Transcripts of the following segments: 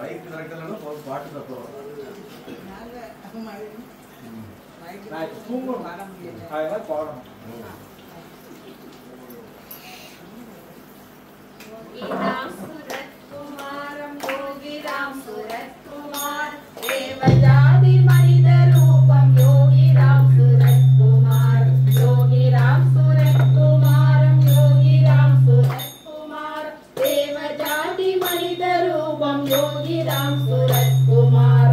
Mic நடக்கலன்னா பாட்டு தப்போம் நான் தூங்கணும் அதெல்லாம் பாடணும் राम सूरत कुमारम योगी राम सूरत कुमार देवजाति मनिद रूपम योगी राम सूरत कुमार योगी राम सूरत कुमारम योगी राम सूरत कुमार देवजाति मनिद रूपम योगी राम सूरत कुमार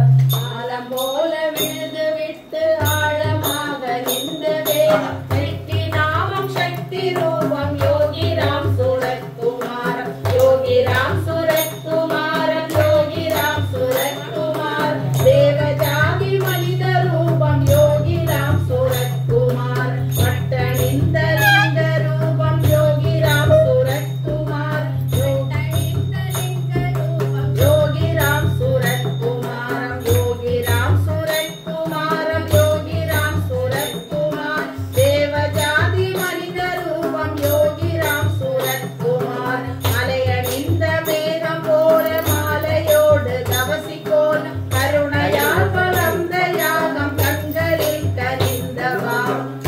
आलम बोल विழுது விட்டு ஆழமாக நின்ற வேகம் வெற்றி நாமம் சக்தி ரூபம் योगी राम सूरत कुमार योगी राम सूरत कुमार योगी राम सूरत कुमार देवजाति मनिद रूपम योगी राम सूरत कुमार पट्टनिंद लिंग रूपम योगी राम सूरत कुमार पट्टनिंद लिंग रूपम योगी राम सूरत कुमार योगी राम सूरत कुमार योगी राम सूरत कुमार देवजाति मनिद रूपम योगी राम सूरत कुमार மலையணிந்த மேகம் போல மாலையோடு தவசிக்கோன் கருணையால் வளர்ந்த யாகம் கண்களில் கனிந்தவா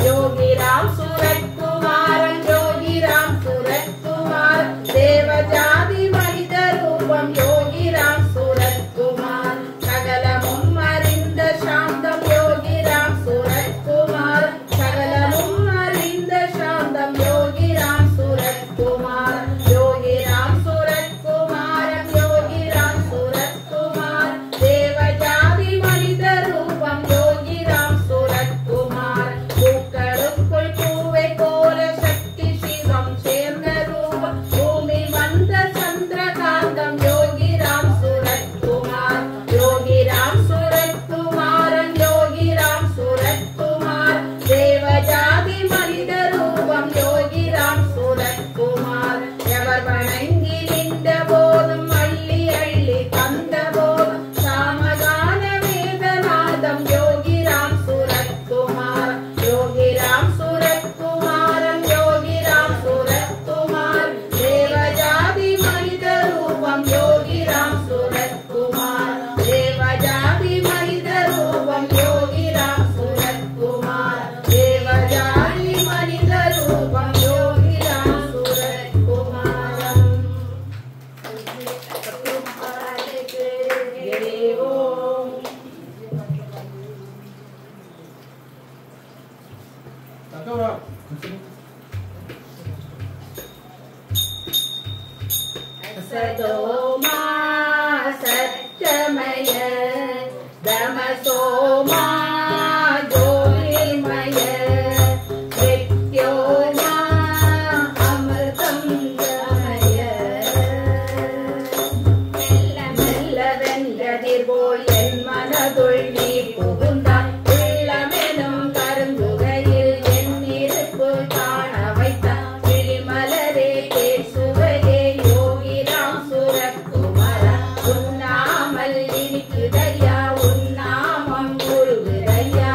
யோகி ராம் சூரத் குமாரன் யோகி ராம் சூரத் குமார் தேவஜாதி மனித ரூபம் யோகி ராம் சூரத் குமார் சகலமும் அறிந்த சாந்தம் யோகி ராம் சூரத் குமார் சகலமும் அறிந்த சாந்தம் யோகி ராம் சூரத் குமார் योगी राम सूरत कुमार योगी राम सूरत कुमार देवजाति मनिद रूपम योगी राम सूरत कुमार பூக்களுக்குள் பூவை போல சக்தி சிவம் சேர்ந்த ரூபம் பூமி வந்த சந்திரகாந்தம் योगी राम सूरत कुमार योगी राम सूरत कुमारन योगी राम सूरत कुमार देवजाति मनिद रूपम योगी राम सूरत कुमार எவர் வணங்கி நின்ற போதும் அள்ளி அள்ளி தந்த போதும் சாமகான வேதநாதம் யோகி ராம் சூரத் குமார் யோகி ராம் சூரத் குமாரன் யோகி ராம் சூரத் குமார் தேவஜாதி மனித ரூபம் யோகி ராம் சூரத் குமார் தேவஜாதி மனித ரூபம் யோகி ராம் சூரத் குமார் தேவஜாதி மனித ரூபம் யோகி ராம் சூரத் குமாரம் தக்கவா सदोमा सत्यमय दमसोमा ज्योतिर्मय मृत्योमा अमृतं गमय மெல்ல மெல்ல வென்றதிர்போல் என் மனதுள் நீ புகுந்தாய் உள்ளமெனும் கருங்குகையில் என் இருப்பு காண வைத்தாய் விழிமலரே கேசுவையே யோகி ராம் சூரத் குமாரா உன்னாமல் இனிக்குதையா உன்னாமம் குருகுதையா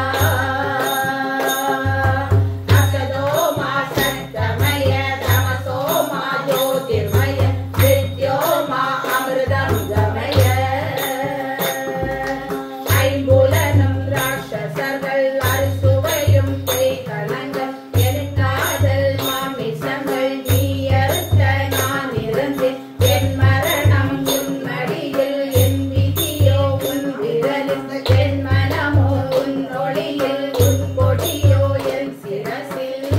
அசதோமா சத்தமய தமசோமா ஜோதிர்மய மிருத்யோமா அமிர்தம் கமய ஐம்புலனும் ராட்சசர்கள் அறுசுவையும் பேய்கணங்கள் என் காதல் மாமிசங்கள் நீ அறுத்த நான் இருந்தேன் என் மரணம் உன்மடியில் என் விதியோ உன் விரலில் என் மனமோ உன் ஒளியில் உன் கொடியோ என் சிரசில்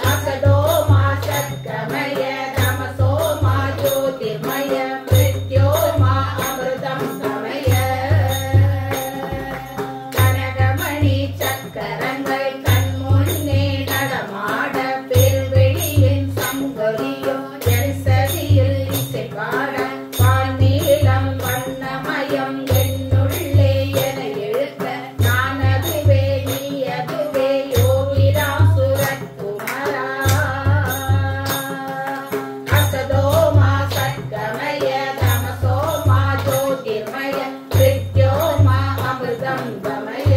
அசதோமா சத்கமய தமசோமா ஜோதிர்மய மிருத்யோமா அமிர்தம் கமய கனகமணி சக்கரங்கள் கண் முன்னே நடமாட பெருவெளியின் சங்கொலியோ என் சதியில் இசை பாட வான்நீளம் வண்ணமயம் என்னுள்ளே என இழுக்க நான் அதுவே நீ அதுவே யோகி ராம் சூரத் குமாரா அசதோமா சத்கமய தமசோமா ஜோதிர்மய மிருத்யோமா அமிர்தம் கமய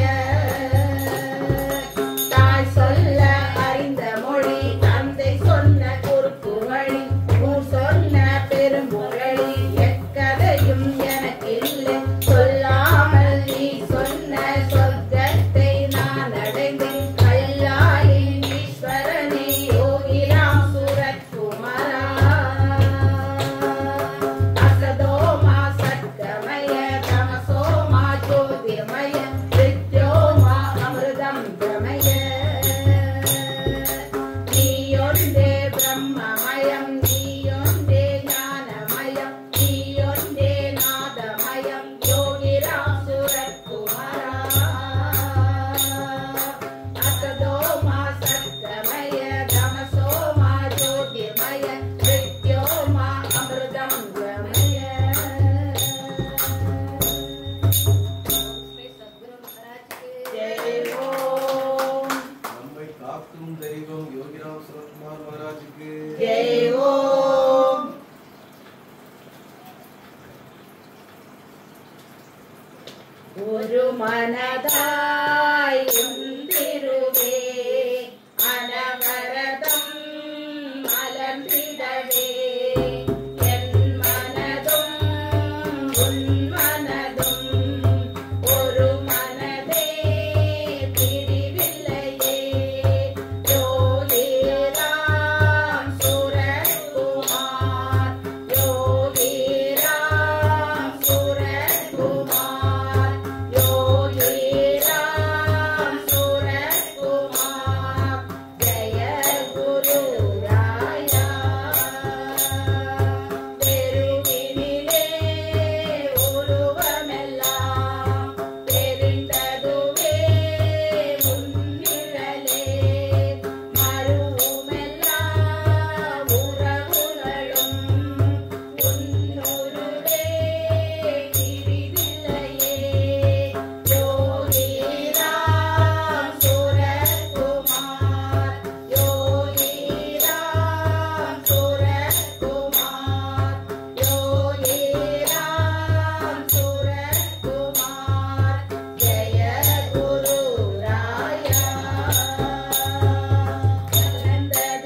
தாய் சொல்ல அறிந்த மொழி தந்தை சொன்ன குறுக்கு வழி ஊர் சொன்ன பெரும்புகழி அழகாய் உந்திருவே அனவரதம் மலர்ந்திடவே என் மனதும் உன் மனதும் ஒரு மனதே பிரிவில்லையே யோகிராம் சுரகுமார் யோகிராம் சுரகுமார் யோகிராம் சுரகுமார் ஜெய குரு ராயா தெருவினிலே உருவமெல்லாம் தெரிந்ததுவே முன்னிழலே மருவுமெல்லாம் உறவுகளும் உன்னுருவே பிரிவில்லையே யோகிராம் சுரகுமார் யோகிராம் சுரகுமார் யோகிராம் சுரகுமார் ஜெய குரு ராயா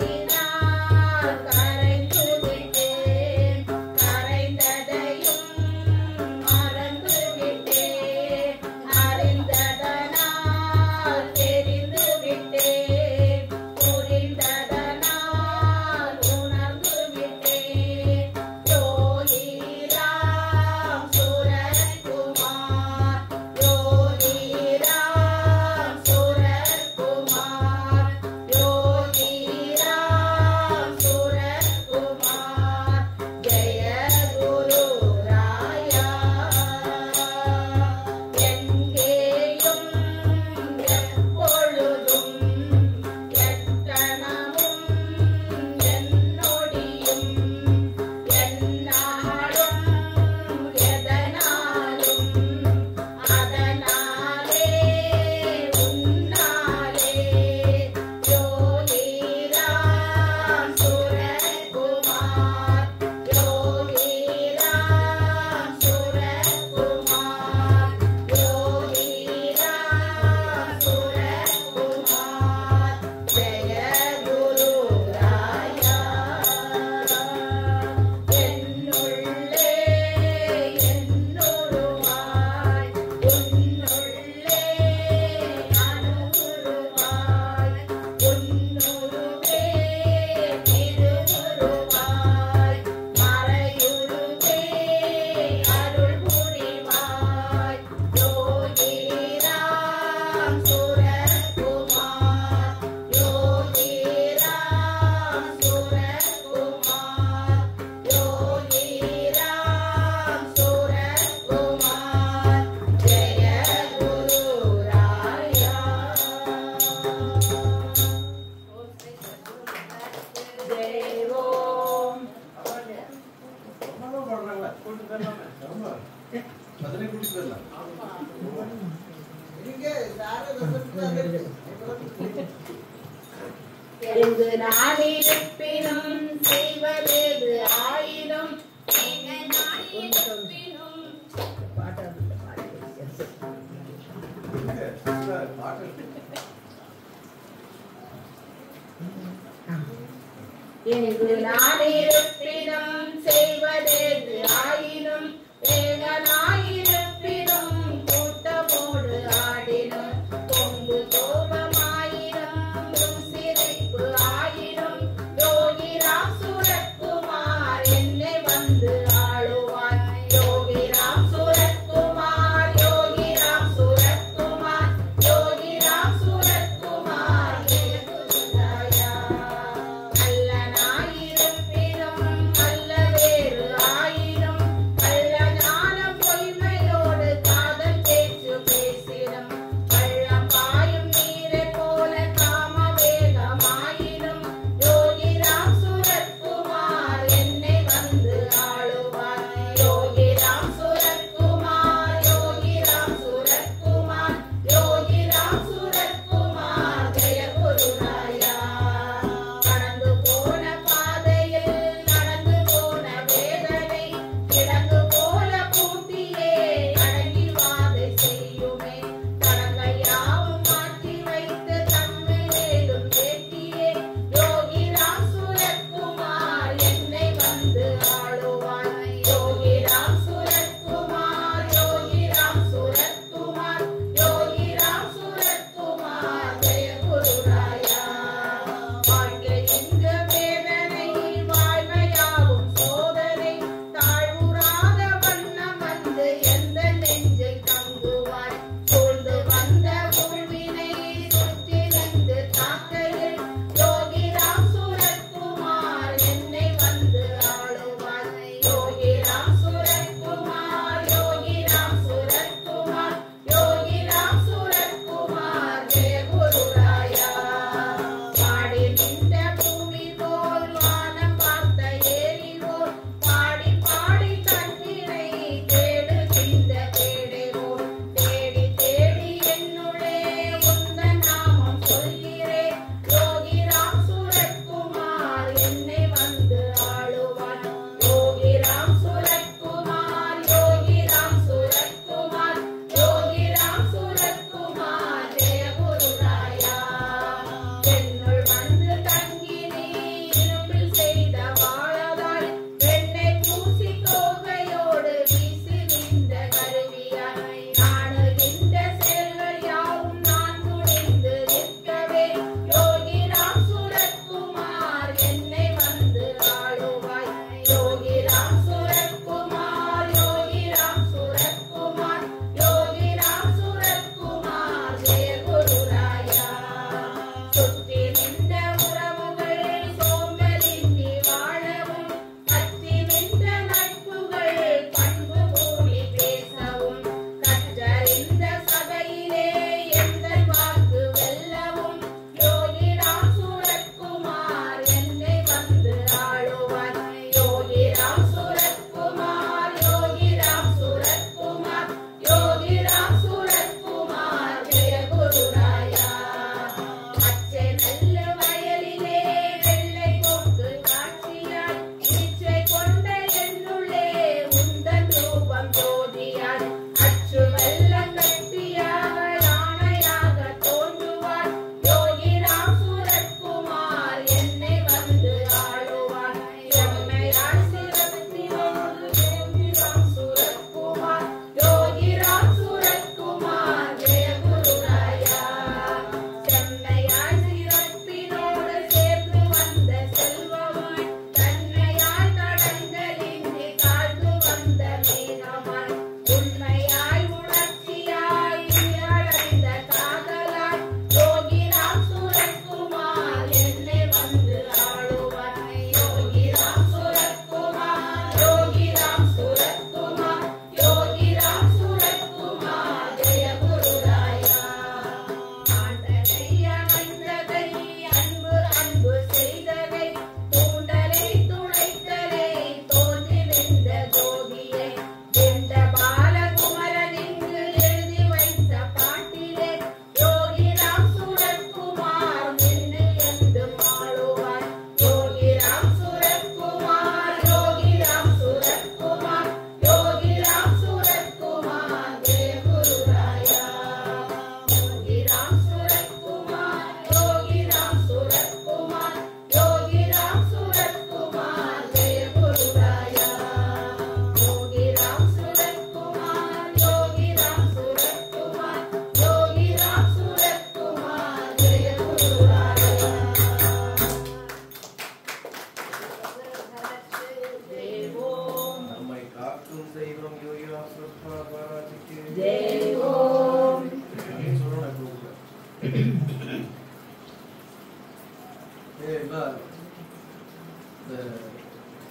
கலந்ததினால் கரைந்து விட்டேன் கரைந்ததையும் மறந்து விட்டேன் அறிந்ததனால் தெரிந்து விட்டேன் புரிந்ததனால் உணர்ந்து விட்டேன் யோகிராம் சுரகுமார் யோகிராம் சுரகுமார் யோகிராம் சுரகுமார் ஜெய குரு ராயா எங்கேயும் எப்பொழுதும் எக்கணமும் என்னொடியும் எந்நாளும் எதனாலும் அதனாலே உன்னாலே யோகிராம் சுரகுமார் யோகிராம் சுரகுமார் யோகிராம் சுரகுமார் ஜெய குரு ராயா என்னுள்ளே என்னுருவாய் உன்னுள்ளே அணுகுருவாய் உன்னுருவே திருவுருவாய் மறையுருவே அருள் புரிவாய் யோகிராம் சுரகுமார் யோகிராம் சுரகுமார் யோகிராம் சுரகுமார் ஜெய குரு ராயா ஜெய் ஓம் அம்மாவும் பாடுறாங்களா? கூட்டிட்டு போயிடலாமே. ஆமா. பதினே கூட்டிட்டு போயிடலாம். எங்கு நாடிருப்பினும் செய்வதேது ஆயினும் பாட்டு எங்கு நாடிருப்பினும் செய்வதேது ஆயினும் ஏகனாயிருப்பினும் கூட்டமோடு ஆடினும் கொங்கு கோபமாயினும் சிரிப்பு ஆயினும் யோகிராம் சுரகுமார் என்னை வந்து ஆளுவாய் யோகிராம் சுரகுமார் யோகிராம் சுரகுமார் யோகிராம் சுரகுமார் ஜெய குரு ராயா அல்லனாயிருப்பினும் அல்ல வேறு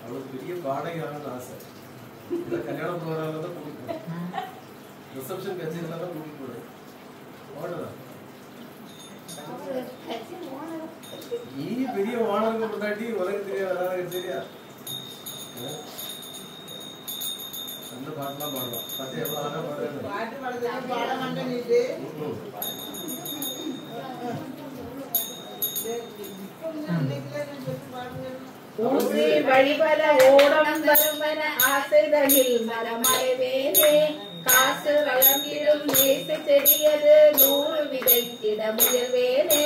அவளுக்கு பெரிய வாடகையான ஆசை. கல்யாணம் போறாங்க தான் கூட்டிட்டு ரிசப்ஷன் கட்சியில தான் கூட்டிட்டு போறேன். நீ பெரிய வானருக்கு முன்னாடி உலகத்திலே வராது சரியா? அந்த பாட்டுலாம் பாடலாம். பாட்டு எவ்வளவு அழகா பாடுறாங்க. பாட்டு பாட மாட்டேன் நீட்டு. ஊசி வழிபல ஓடம் வருமன ஆசைதனில் மரமறைவேனே காசு வளர்ந்திடும் தேச செடியது 100 விதைத்திட முயல்வேனே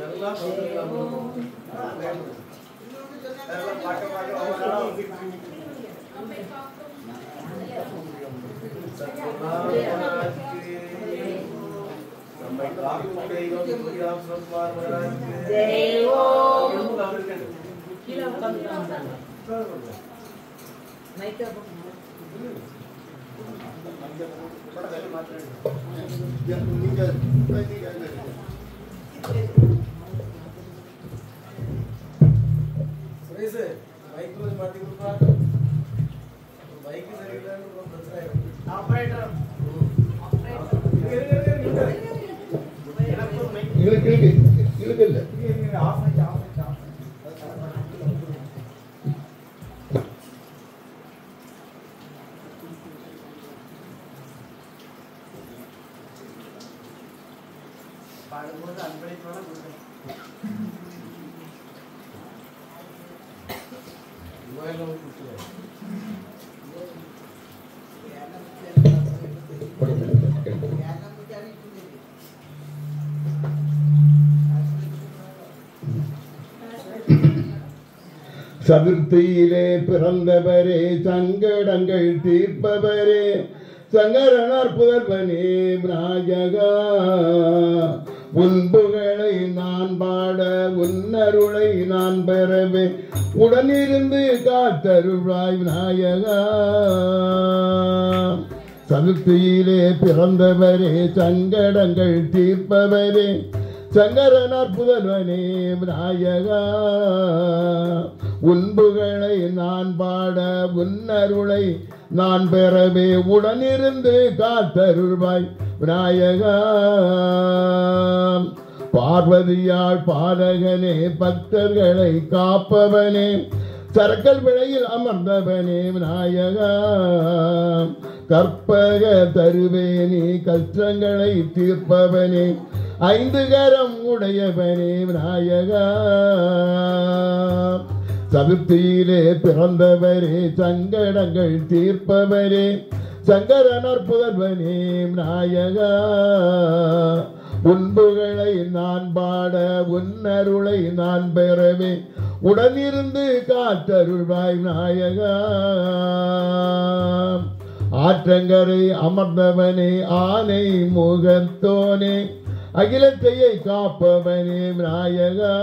நல்லா சொல்லிக்கலாம். நம்மை காக்கும் தெய்வம் துரியாம் சொல்வார் சுரேஷ் மைக் கொஞ்சம் மாட்டி கொடுப்பா. மைக்கு சரியில்லைன்னு ரொம்ப பிரச்சனை ஆயிடும். பாடும்போது அன்பளிப்போட கொடுத்தேன். சதுர்த்தியிலே பிறந்தவரே சங்கடங்கள் தீர்ப்பவரே சங்கரனார் புதல்வனே நாயகா உன் புகழை நான் பாட உன்னருளை நான் பெறவே உடனிருந்து காத்தருளாய் நாயகா. சதுர்த்தியிலே பிறந்தவரே சங்கடங்கள் தீர்ப்பவரே சங்கரனார் புதல்வனே நாயகா உன் புகழை நான் பாட உன்னருளை நான் பெறவே உடனிருந்து காத்தருள்வாய் விநாயகா. பார்வதியாள் பாலகனே பக்தர்களை காப்பவனே சரக்கல் விளையில் அமர்ந்தவனே விநாயகா. கற்பக தருவேனே கஷ்டங்களை தீர்ப்பவனே ஐந்து கரம் உடையவனே விநாயகா. சதுர்த்தியிலே பிறந்தவரே சங்கடங்கள் தீர்ப்பவரே சங்கரனார் புதல்வனே நாயகா உன் புகழை நான் பாட உன்னருளை நான் பெறவே உடனிருந்து காத்தருள்வாய் நாயகா. ஆற்றங்கரை அமர்ந்தவனே ஆனை முகத்தோனே அகிலத்தையை காப்பவனே நாயகா.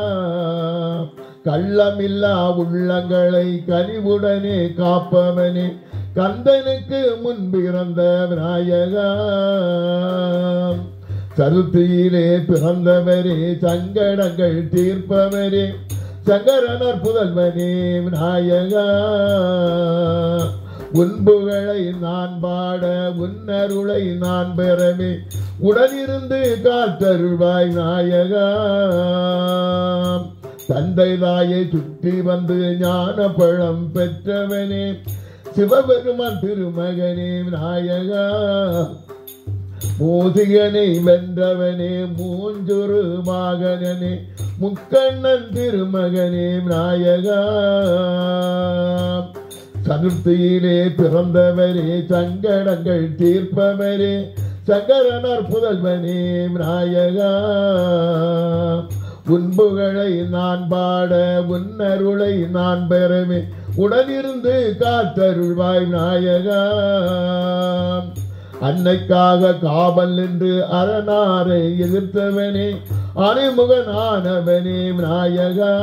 கள்ளமில்லா உள்ளங்களை கனிவுடனே காப்பவனே கந்தனுக்கு முன்பிறந்த நாயகா. சதுர்த்தியிலே பிறந்தவரே சங்கடங்கள் தீர்ப்பவரே சங்கரனார் புதல்வனே நாயகா உன் புகழை நான் பாட உன்னருளை நான் பெறவே உடனிருந்து காத்தருள்வாய் நாயகா. தந்தை தாயை சுற்றி வந்து ஞான பழம் பெற்றவனே சிவபெருமான் திருமகனே நாயகா. மூசிகனை வென்றவனே மூஞ்சொரு மகனே முக்கண்ணன் திருமகனே நாயகா. சதுர்த்தியிலே பிறந்தவரே சங்கடங்கள் தீர்ப்பவரே சங்கரனார் புதல்வனே நாயகா. உன் புகழை நான் பாட உன்னருளை நான் பெறவே உடனிருந்து காத்தருள்வாய் நாயகா. அன்னைக்காக காவல் என்று அரணாரை எதிர்த்தவனே அணிமுகனானவனே நாயகா.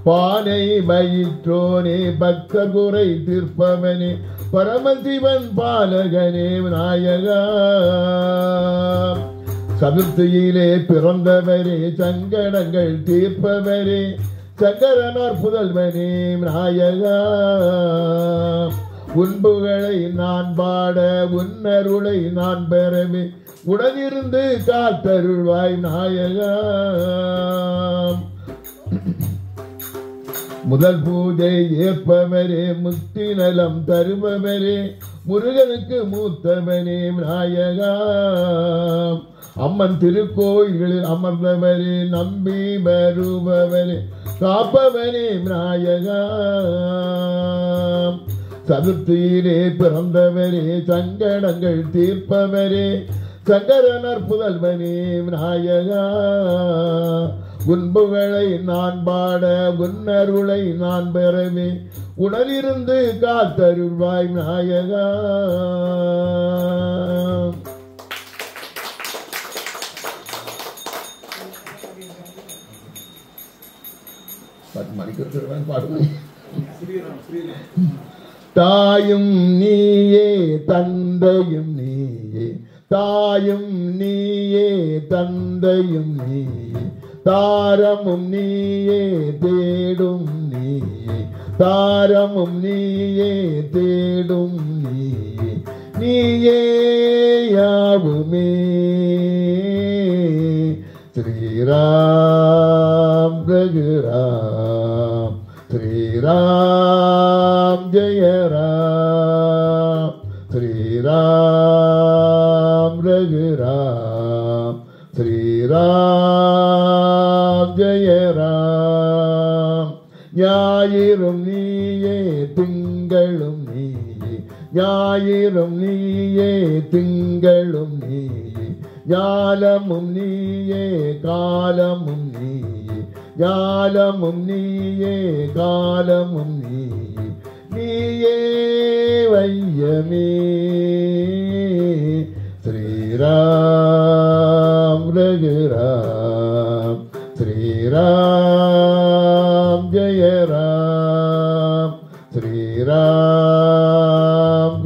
பானை வயிற்றோனே பக்தர் குறை தீர்ப்பவனே பரமசிவன் பாலகனே நாயகா. சதுர்த்தியிலே பிறந்தவரே சங்கடங்கள் தீர்ப்பவரே சங்கரனார் புதல்வனே நாயகா. உன் புகழை நான் பாட உன்னருளை நான் பெறவே உடனிருந்து காத்தருள்வாய் நாயகா. முதல் பூஜை ஏற்பவரே முக்தி நலம் தருபவரே முருகனுக்கு மூத்தவனே நாயகா. அம்மன் திருக்கோயில்களில் அமர்ந்தவரே நம்பி வருபவரே காப்பவனே நாயகா. சதுர்த்தியிலே பிறந்தவரே சங்கடங்கள் தீர்ப்பவரே சங்கரனர் புதல்வனே விநாயகா உன் புகழை நான் பாட உன்னருளை நான் பெறவே உடலிருந்து காத்தருள்வாய் விநாயகா. தாயும் நீயே தந்தையும் நீயே தாயும் நீயே தந்தையும் நீயே தாரமும் நீயே தேடும் நீயே தாரமும் நீயே தேடும் நீயே நீயே யாவுமே ஸ்ரீராம் ரகுராம் ஸ்ரீராம் ஜெய ராம் ஸ்ரீராம் ரகுராம் ஸ்ரீராம் ஜெய ராம். ஞாயிறும் நீயே திங்களும் நீயே ஞாயிறும் நீயே திங்களும் நீயே ஞாலமும் நீயே காலமும் நீயே ஞாலமும் நீயே காலமும் நீயே நீயே வையமே ஸ்ரீராம் ரகுராம் ஸ்ரீராம் ஜெய ராம் ஸ்ரீராம்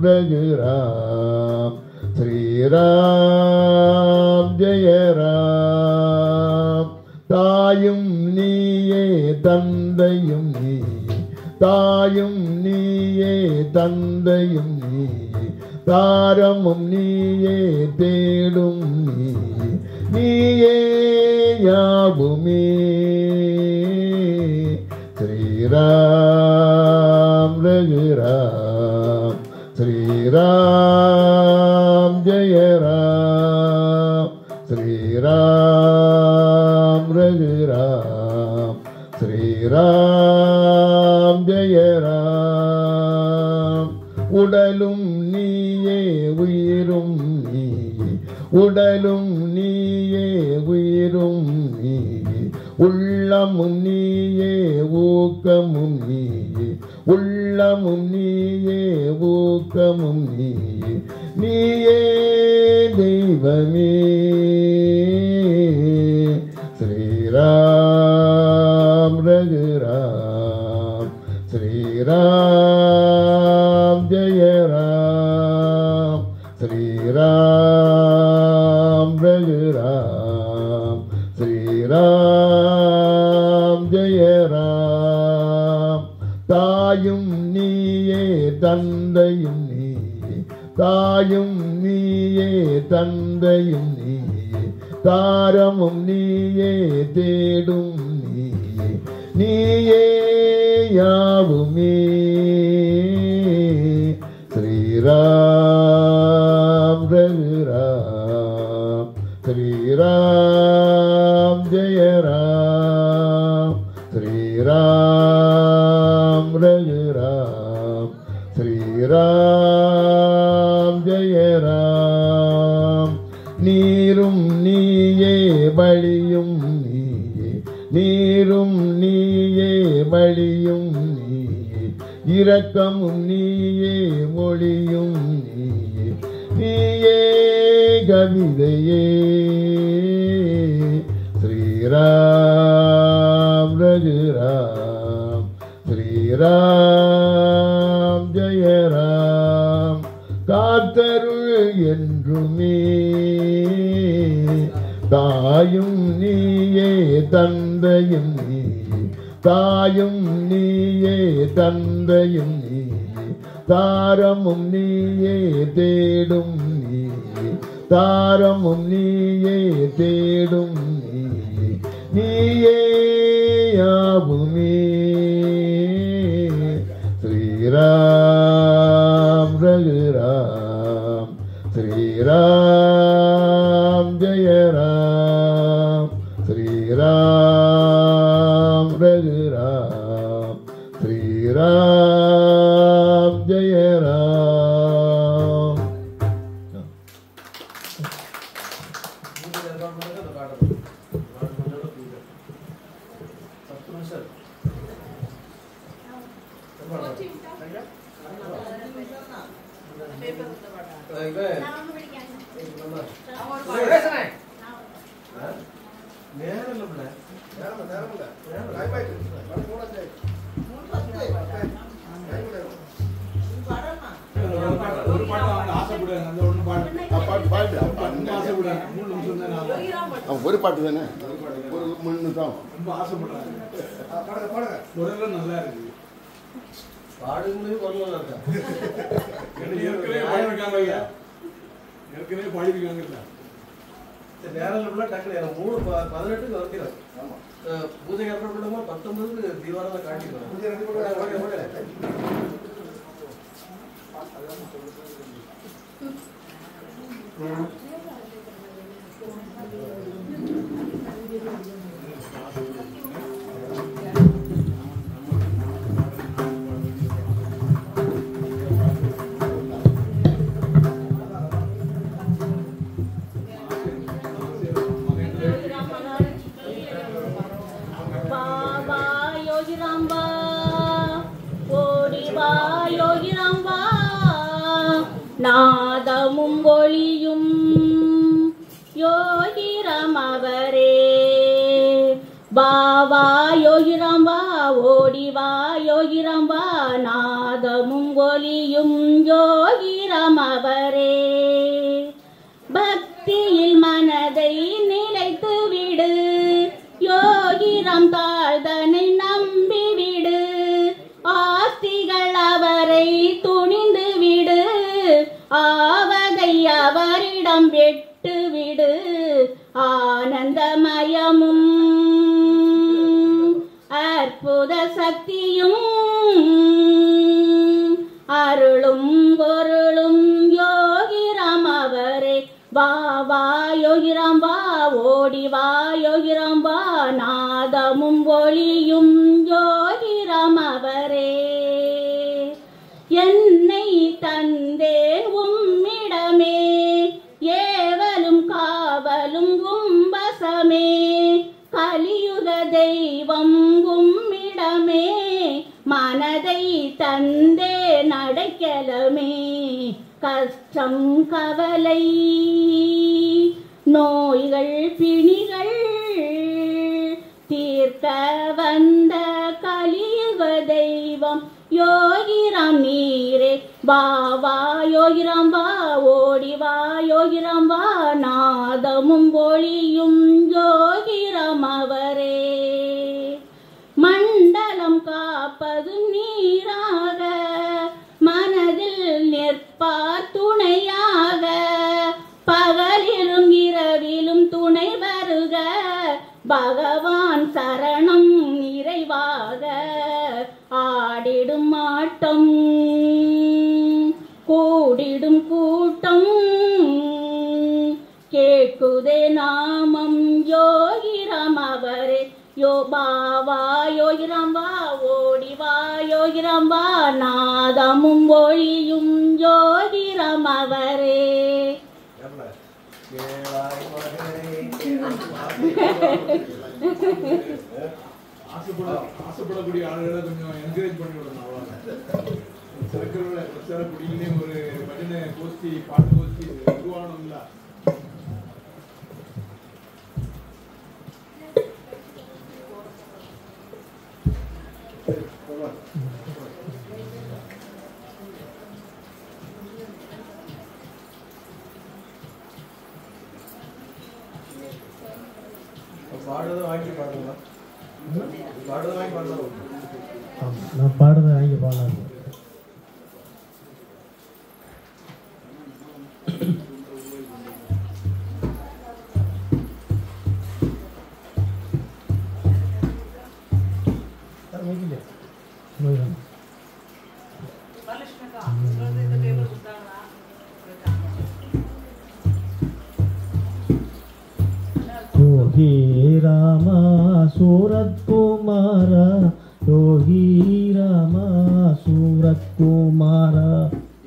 ரகுராம் ஸ்ரீராம் ஜெய ராம். தாயும் நீயே தந்தையும் நீயே தாயும் நீயே தந்தையும் நீயே தாரமும் நீயே தேடும் நீயே நீயே யாவுமே ஸ்ரீராம் ரகுராம் ஸ்ரீராம் ஜெய ராம் ஸ்ரீராம் ரகுராம் ஸ்ரீராம் ஜெய ராம். உடலும் நீயே உயிரும் நீயே உடலும் நீயே உயிரும் நீயே உள்ளமும் நீயே ஊக்கமும் நீயே உள்ளமும் நீயே ஊக்கமும் நீயே நீயே தெய்வமே ஸ்ரீராம் ரகுராம் ஸ்ரீராம் ஜெய ராம் ஸ்ரீராம் ரகுராம் ஸ்ரீராம் ஜெய ராம். தாயும் நீயே தந்தையும் நீயே தாயும் நீயே தந்தையும் நீயே தாரமும் நீயே தேடும் நீயே நீயே யாவுமே ஸ்ரீராம் ரகுராம் ஸ்ரீராம் ஜெய ராம் ஸ்ரீராம் ரகுராம் ஸ்ரீராம் ஜெய ராம். நீரும் நீயே பலியும் நீயே நீரும் நீயே பலியும் நீயே இரக்கமும் நீயே மொழியும் நீயே நீயே கவிதையே ஸ்ரீராம் ரகுராம் ஸ்ரீராம் ஜெய ராம். காத்தருள் என்றுமே தாயும் நீயே தந்தையும் நீயே தாயும் நீயே தந்தையும் நீயே தாரமும் நீயே தேடும் நீயே தாரமும் நீயே தேடும் நீயே நீயே யாவுமே ஸ்ரீராம் ரகுராம் ஸ்ரீராம் ஜெய ராம் ஸ்ரீராம் ரகுராம் ஸ்ரீராம் ஜெய ரெக்கார்ட் பண்ணுங்க அந்த பாட்டு கொஞ்சம் தூங்க 10 நிமிஷம் ஒரு பாட்டு தானே ஒரு 3 நிமிஷம் ரொம்ப ஆசைப்படுறாங்க. குரல் நல்லா இருக்கு. பாடுங்களே குரல் இருக்கா ஏற்கனவே பாடிருக்காங்க ஐயா. ஏற்கனவே பாடிருக்காங்கல்ல. நேரம் டக்குனு 3:18 வரைக்கும் பூஜை ஏற்படுமா 19 தீவாரம் காட்டிடுவோம். நாதமும் ஒளியும் யோகிராம் அவரே. பாவா யோகிராம் வா, ஓடிவா யோகிராம் வா, நாதமும் ஒளியும் யோகிராம் அவரே. பக்தியில் மனதை நிலைத்து விடு, யோகிராம் தாழ்தனை நம்பிவிடு. ஆஸ்திகள் அவரை துணிந்து விடு, ஆவதை அவரிடம் வெட்டு விடு. ஆனந்தமயமும் அற்புத சக்தியும் அருளும் பொருளும் யோகிராம் அவரே. வா வா யோகிராம் வா, ஓடி வா யோகிராம் வா, நாதமும் ஒளியும் யோகிராம் அவரே. என்னை தந்தேன் உம்மிடமே, ஏவலும் காவலும் கும்பசமே. கலியுக தெய்வம் உம்மிடமே, மனதை தந்தே நடைக்கலமே. கஷ்டம் கவலை நோய்கள் பிணிகள் தீர்க்க வந்த கலியுக தெய்வம் யோகிராம் நீரே. வா வா யோகிராம் வா, ஓடி வா யோகிராம் வா, நாதமும் ஒளியும் யோகிராம் அவரே. மண்டலம் காப்பது நீராக, மனதில் நிற்பார் துணையாக. பகலிலும் இரவிலும் துணை வருக, பகவான் சரணம் நிறைவாக. ஆடிடும் ஆட்டம் கூடிடும் கூட்டம், கேட்குதே நாமம் யோகிராம் அவரே. பாவா யோகிராம் வா, ஓடி வா யோகிராம் வா, நாதமும் ஒளியும் யோகிராம் அவரே. ஆசைப்படக்கூடிய ஆளுகளை கொஞ்சம் என்கரேஜ் பண்ணி விடணும். அவ்வளோ பிரச்சார குடியிலே ஒரு பஜனை கோஷ்டி, பாட்டு கோஷ்டி உருவானோம்ல. பாடுறத வாங்கி பாடுங்களா? பாடுறத வாங்கி பாடலாம். நான் பாடுறத வாங்கி பாடலாம். योगी रामा सूरत कुमारा, योगी रामा सूरत कुमारा,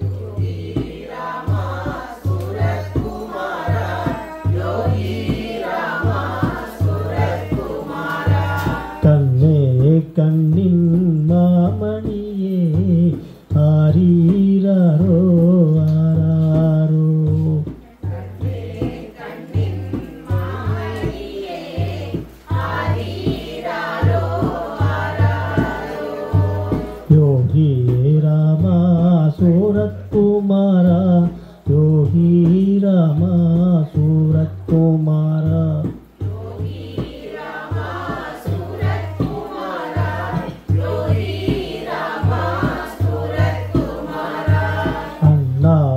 योगी रामा सूरत कुमारा, योगी योगी रामा सूरत कुमारा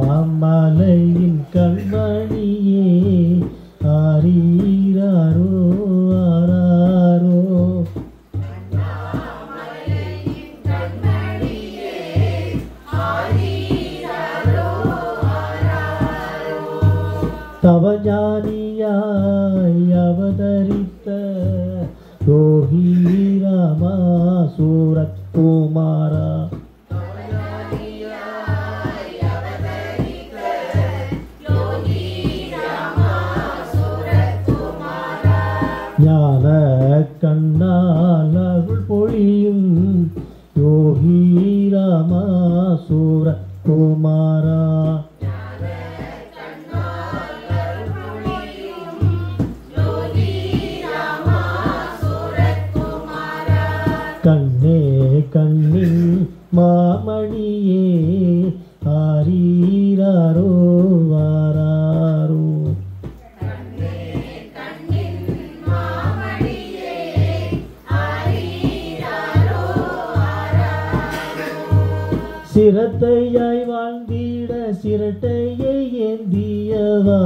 அண்ணாமலையின் கண்மணியே ஆரீராரோ ஆராரோ தவஞானியாய் அவதரித்த யோகி ராமா சூரத் குமாரா ஞான கண்ணால் அருள் பொழியும் யோகி ராமா சூரத் குமாரா கண்ணே கண்ணின் மாமணியே ஆரீராரோ வாராரோ சிரத்தையாய் வாழ்ந்திட சிரட்டையை ஏந்தியவா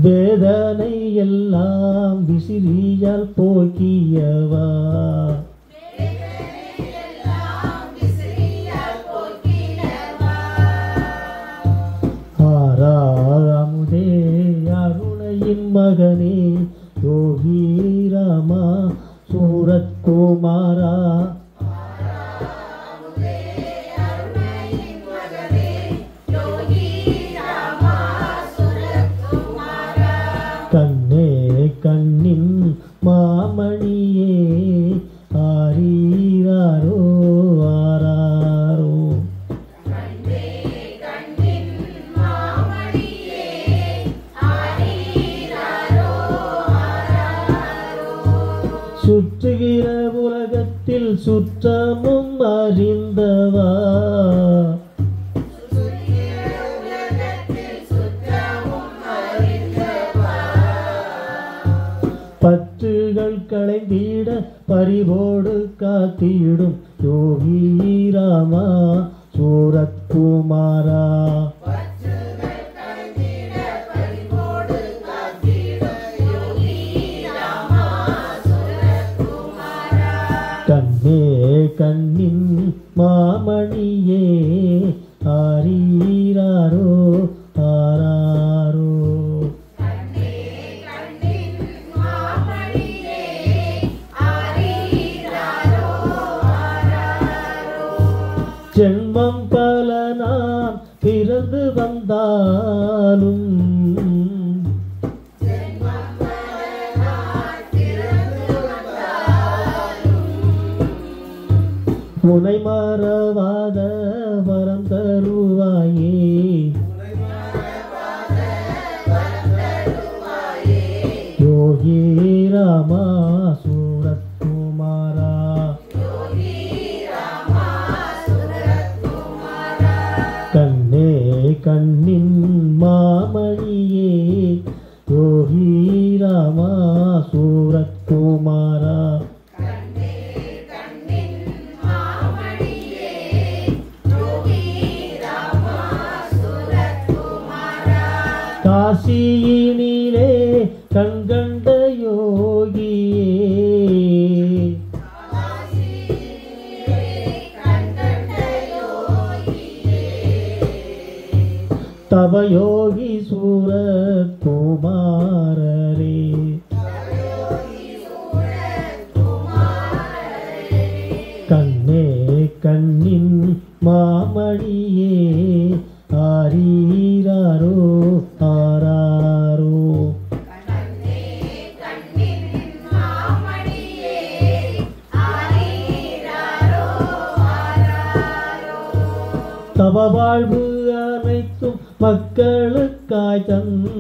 வேதனை எல்லாம் விசிறியால் போக்கியவா ஆறாமுதே அருணையின் மகனே யோகி ராமா சூரத் குமாரா கண்ணே கண்ணின் மாமணியே ஆரீராரோ ஆராரோ சுற்றுகிற உலகத்தில் சுற்றமும் அறிந்தவா பற்றுகள் களைந்திட பரிவோடு காத்திடும் யோகி ராமா சூரத் குமாரா கண்ணே கண்ணின் மாமணியே ஆரீராரோ ஆராரோ ஜென்மம் பல நான் பிறந்து வந்தாலும் உனை மறவாத வரம் தருவாயே யோகி ராமா சூரத் குமாரா கண்ணே கண்ணின் மாமணியே யோகி ராமா சூரத் குமாரா காசியினிலே கண்கண்ட யோகியே தவயோகி சூரத் குமாரரே கண்ணே கண்ணின் மாமணியே ஆரீராரோ ஆராரோ தவ வாழ்வு அனைத்தும் மக்களுக்காய் தந்தாய்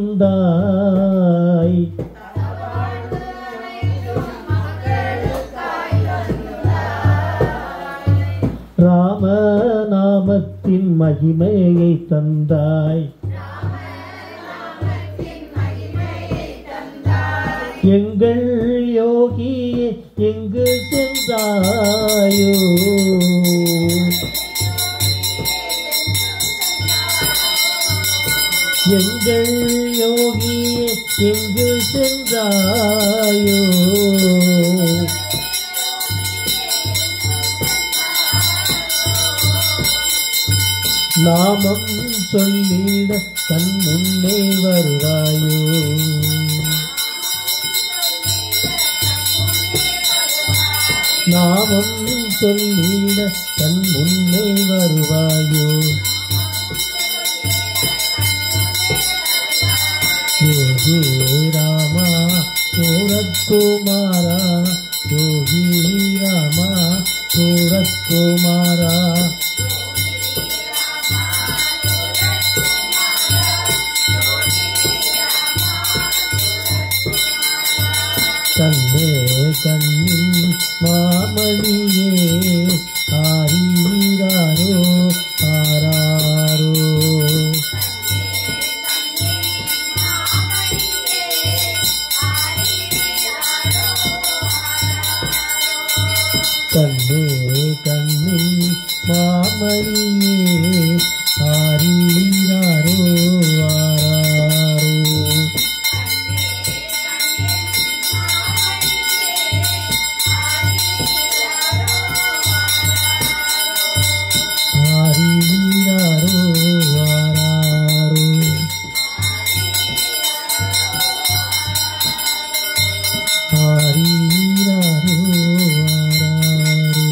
ராமநாமத்தின் மகிமையை தந்தாய். எங்கள் யோகியே எங்கு சென்றாயோ? எங்கள் யோகியே எங்கு சென்றாயோ? நாமம் சொல்லிட கண் முன்னே வருவாயோ? நாமம் சொல்லிட கண் முன்னே வருவாயோ? யோகி ராமா சூரத்குமாரா, யோகி ராமா சூரத்குமாரா, கண்ணே கண்ணின் மாமணியே ஆரீராரோ ஆராரோ. கண்ணே கண்ணின் மாமணியே ஆரீராரோ ஆராரோ. ஆரீராரோ ஆராரோ. ஆரீராரோ ஆராரோ.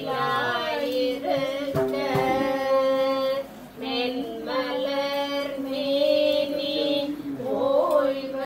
யோகிராம்